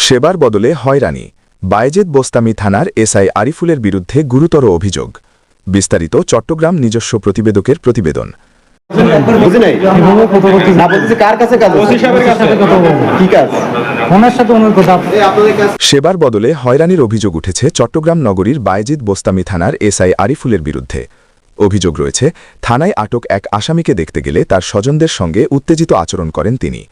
সেবার বদলে হয়রানি। বায়েজিদ বোস্তামি থানার এসআই আরিফুলের বিরুদ্ধে গুরুতর অভিযোগ। বিস্তারিত চট্টগ্রাম নিজস্ব প্রতিবেদকের প্রতিবেদন। সেবার বদলে হয়রানির অভিযোগ উঠেছে চট্টগ্রাম নগরীর বায়েজিদ বোস্তামি থানার এসআই আরিফুলের বিরুদ্ধে। অভিযোগ রয়েছে, থানায় আটক এক আসামিকে দেখতে গেলে তার স্বজনদের সঙ্গে উত্তেজিত আচরণ করেন তিনি।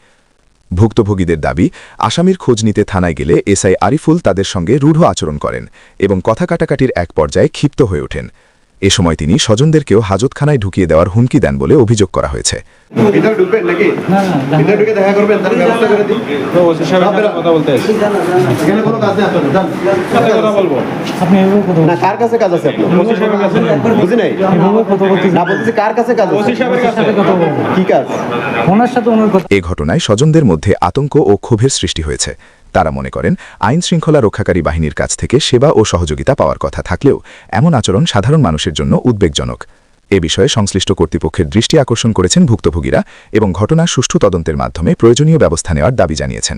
ভুক্তভোগীদের দাবি, আসামির খোঁজ নিতে থানায় গেলে এসআই আরিফুল তাদের সঙ্গে রূঢ় আচরণ করেন এবং কথা কাটাকাটির এক পর্যায়ে ক্ষিপ্ত হয়ে ওঠেন। এ সময় তিনি স্বজনদেরকেও হাজতখানায় ঢুকিয়ে দেওয়ার হুমকি দেন বলে অভিযোগ করা হয়েছে। এ ঘটনায় স্বজনদের মধ্যে আতঙ্ক ও ক্ষোভের সৃষ্টি হয়েছে। তারা মনে করেন, আইন শৃঙ্খলা রক্ষাকারী বাহিনীর কাছ থেকে সেবা ও সহযোগিতা পাওয়ার কথা থাকলেও এমন আচরণ সাধারণ মানুষের জন্য উদ্বেগজনক। এ বিষয়ে সংশ্লিষ্ট কর্তৃপক্ষের দৃষ্টি আকর্ষণ করেছেন ভুক্তভোগীরা এবং ঘটনার সুষ্ঠু তদন্তের মাধ্যমে প্রয়োজনীয় ব্যবস্থা নেওয়ার দাবি জানিয়েছেন।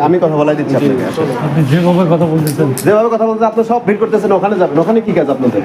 আমি কথা বলাই দিচ্ছি আপনাকে। যেভাবে কথা বলতেছেন, আপনি সব ভিড় করতেছেন, ওখানে যাবেন। ওখানে কি কাজ আপনাদের?